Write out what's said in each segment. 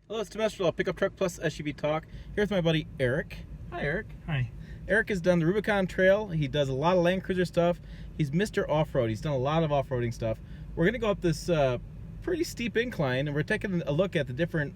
Hello, it's Temestral, Pickup Truck Plus SUV Talk. Here's my buddy Eric. Hi, Eric. Hi. Eric has done the Rubicon Trail. He does a lot of Land Cruiser stuff. He's Mr. Off-Road. He's done a lot of off-roading stuff. We're going to go up this pretty steep incline, and we're taking a look at the different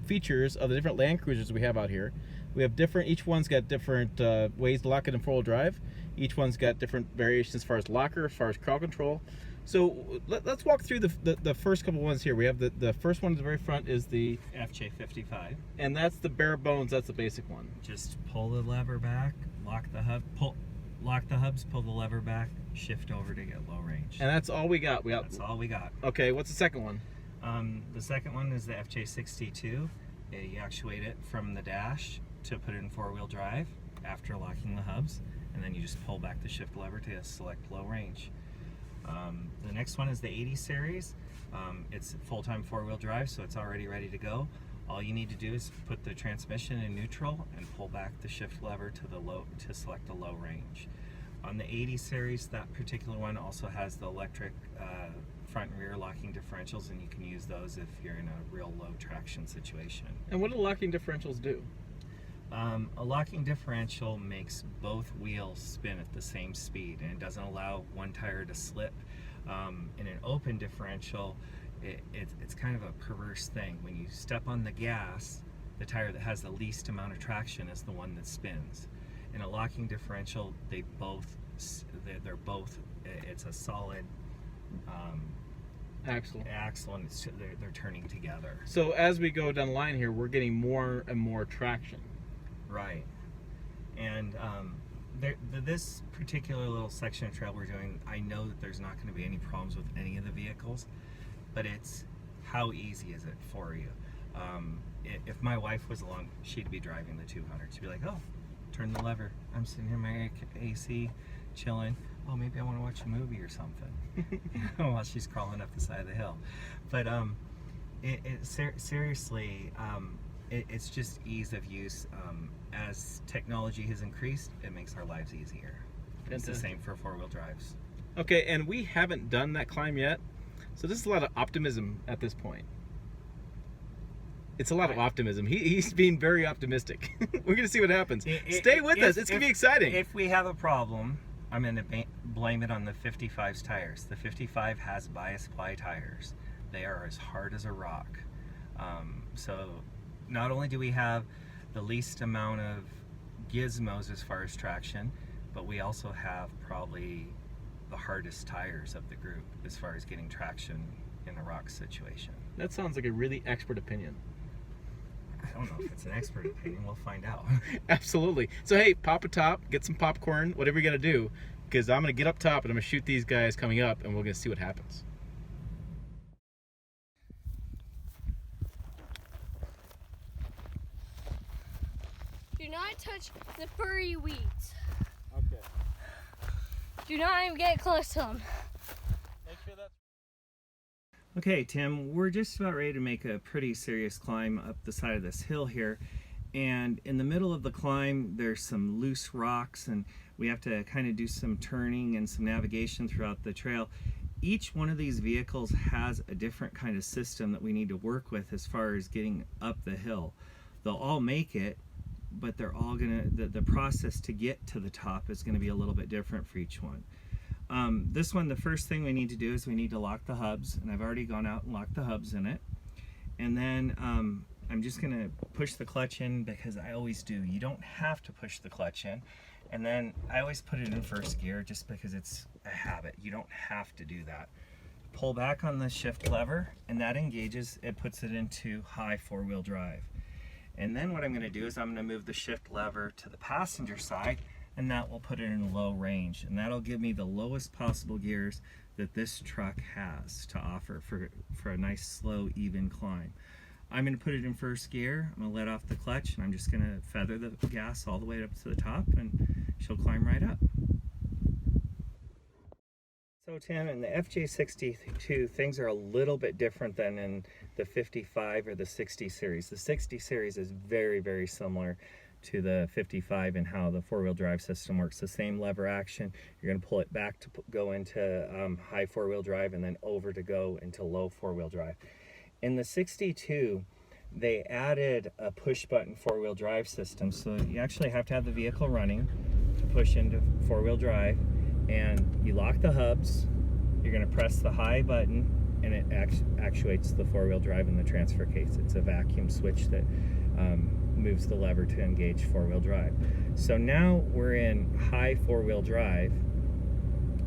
features of the different Land Cruisers we have out here. We have different, each one's got different ways to lock it in four-wheel drive. Each one's got different variations as far as locker, as far as crowd control. So let's walk through the first couple ones here. We have the first one at the very front is the FJ55. and that's the bare bones. That's the basic one. Just pull the lever back, lock the hubs, pull the lever back, shift over to get low range. And that's all we got. That's all we got. Okay, what's the second one? The second one is the FJ62. You actuate it from the dash to put it in four-wheel drive after locking the hubs, and then you just pull back the shift lever to select low range. The next one is the 80 series. It's full-time four-wheel drive, so it's already ready to go. All you need to do is put the transmission in neutral and pull back the shift lever to select a low range. On the 80 series, that particular one also has the electric front and rear locking differentials, and you can use those if you're in a real low traction situation. And what do locking differentials do? A locking differential makes both wheels spin at the same speed, and it doesn't allow one tire to slip. In an open differential, it's kind of a perverse thing. When you step on the gas, the tire that has the least amount of traction is the one that spins. In a locking differential, they're both, it's a solid Axle. and they're turning together. So as we go down the line here, we're getting more and more traction. Right. And this particular little section of trail we're doing, I know that there's not going to be any problems with any of the vehicles, but it's how easy is it for you? If my wife was along, she'd be driving the 200. She'd be like, oh, turn the lever. I'm sitting here in my AC, chilling. Oh, maybe I want to watch a movie or something while she's crawling up the side of the hill. But seriously, it's just ease of use. As technology has increased, it makes our lives easier. It's the same for four-wheel drives. Okay, and we haven't done that climb yet, so this is a lot of optimism at this point. It's a lot of optimism. He's being very optimistic. We're going to see what happens. Stay with us. It's going to be exciting. If we have a problem, I'm going to blame it on the 55's tires. The 55 has bias ply tires. They are as hard as a rock. So not only do we have the least amount of gizmos as far as traction, but we also have probably the hardest tires of the group as far as getting traction in a rock situation. That sounds like a really expert opinion. I don't know if it's an expert opinion. We'll find out. Absolutely. So hey, pop a top, get some popcorn, whatever you got to do, because I'm going to get up top and I'm going to shoot these guys coming up, and we're going to see what happens. Do not touch the furry weeds. Okay. Do not even get close to them. Make sure that's... Okay, Tim, we're just about ready to make a pretty serious climb up the side of this hill here. And in the middle of the climb, there's some loose rocks, and we have to kind of do some turning and some navigation throughout the trail. Each one of these vehicles has a different kind of system that we need to work with as far as getting up the hill. They'll all make it, but they're all gonna, the process to get to the top is gonna be a little bit different for each one. This one, the first thing we need to do is we need to lock the hubs, and I've already gone out and locked the hubs in it. And then I'm just gonna push the clutch in, because I always do. You don't have to push the clutch in. And then I always put it in first gear just because it's a habit. You don't have to do that. Pull back on the shift lever, and that engages, it puts it into high four-wheel drive. And then what I'm going to do is I'm going to move the shift lever to the passenger side, and that will put it in low range. And that'll give me the lowest possible gears that this truck has to offer for a nice, slow, even climb. I'm going to put it in first gear. I'm going to let off the clutch, and I'm just going to feather the gas all the way up to the top, and she'll climb right up. So Tim, in the FJ62, things are a little bit different than in the 55 or the 60 series. The 60 series is very, very similar to the 55 and how the four-wheel drive system works. The same lever action. You're going to pull it back to go into high four-wheel drive, and then over to go into low four-wheel drive. In the 62, they added a push button four-wheel drive system, so you actually have to have the vehicle running to push into four-wheel drive, and you lock the hubs. You're going to press the high button and it actuates the four-wheel drive in the transfer case. It's a vacuum switch that moves the lever to engage four-wheel drive. So now we're in high four-wheel drive,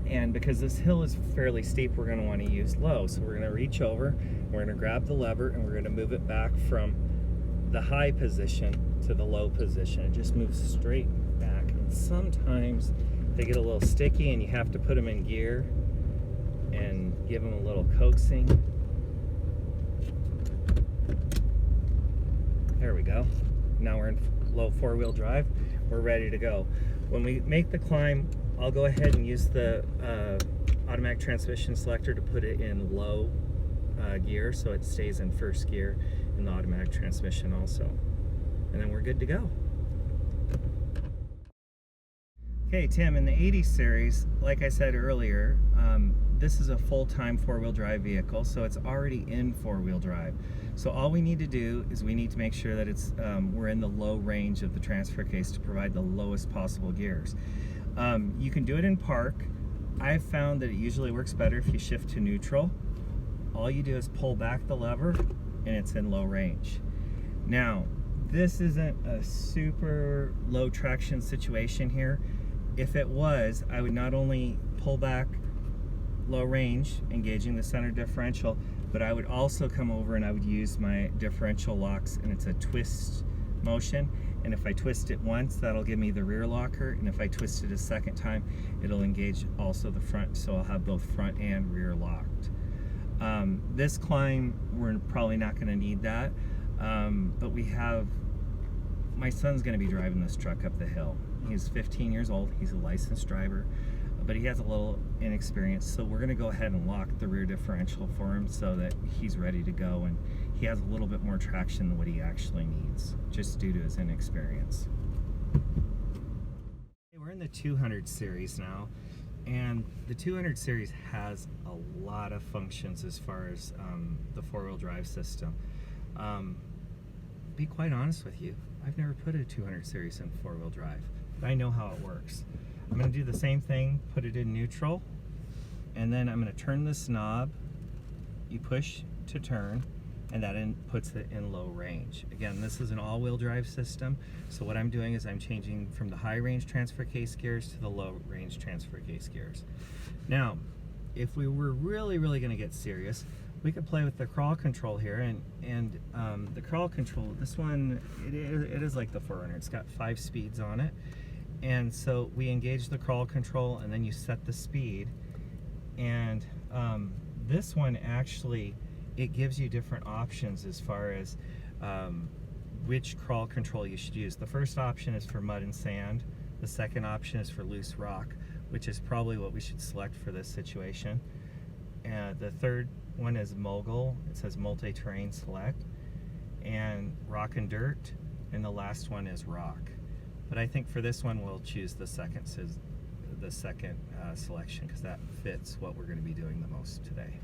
and because this hill is fairly steep, we're going to want to use low. So we're going to reach over, we're going to grab the lever, and we're going to move it back from the high position to the low position. It just moves straight back, and sometimes they get a little sticky and you have to put them in gear and give them a little coaxing. There we go. Now we're in low four-wheel drive. We're ready to go. When we make the climb, I'll go ahead and use the automatic transmission selector to put it in low gear so it stays in first gear in the automatic transmission also. And then we're good to go. Okay, Tim, in the 80 series, like I said earlier, this is a full-time four-wheel drive vehicle, so it's already in four-wheel drive. So all we need to do is we need to make sure that it's we're in the low range of the transfer case to provide the lowest possible gears. You can do it in park. I've found that it usually works better if you shift to neutral. All you do is pull back the lever and it's in low range. Now, this isn't a super low traction situation here. If it was, I would not only pull back low range, engaging the center differential, but I would also come over and I would use my differential locks, and it's a twist motion. And if I twist it once, that'll give me the rear locker, and if I twist it a second time, it'll engage also the front, so I'll have both front and rear locked. This climb, we're probably not going to need that, but my son's going to be driving this truck up the hill. He's 15 years old, he's a licensed driver, but he has a little inexperience, so we're going to go ahead and lock the rear differential for him so that he's ready to go, and he has a little bit more traction than what he actually needs, just due to his inexperience. We're in the 200 series now, and the 200 series has a lot of functions as far as the four-wheel drive system. Be quite honest with you, I've never put a 200 series in four-wheel drive, but I know how it works. I'm going to do the same thing, put it in neutral, and then I'm going to turn this knob. You push to turn, and that puts it in low range. Again, this is an all-wheel drive system, so what I'm doing is I'm changing from the high range transfer case gears to the low range transfer case gears. Now, if we were really going to get serious, we could play with the crawl control here, and the crawl control, this one, it is like the 4Runner. It's got 5 speeds on it. And so we engage the crawl control, and then you set the speed. And this one actually, it gives you different options as far as which crawl control you should use. The first option is for mud and sand. The second option is for loose rock, which is probably what we should select for this situation. And the third one is mogul. It says multi-terrain select, and rock and dirt, and the last one is rock. But I think for this one we'll choose the second selection, because that fits what we're going to be doing the most today.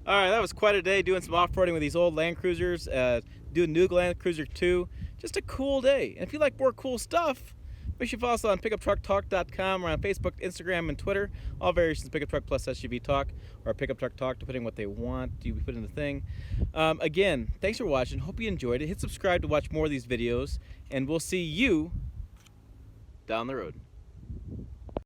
All right, that was quite a day doing some off-roading with these old Land Cruisers, doing new Land Cruiser 2. Just a cool day. And if you like more cool stuff, make sure you follow us on pickuptrucktalk.com. We're on Facebook, Instagram, and Twitter. All variations of Pickup Truck plus SUV Talk, or Pickup Truck Talk, depending on what they want you put in the thing. Again, thanks for watching. Hope you enjoyed it. Hit subscribe to watch more of these videos, and we'll see you down the road.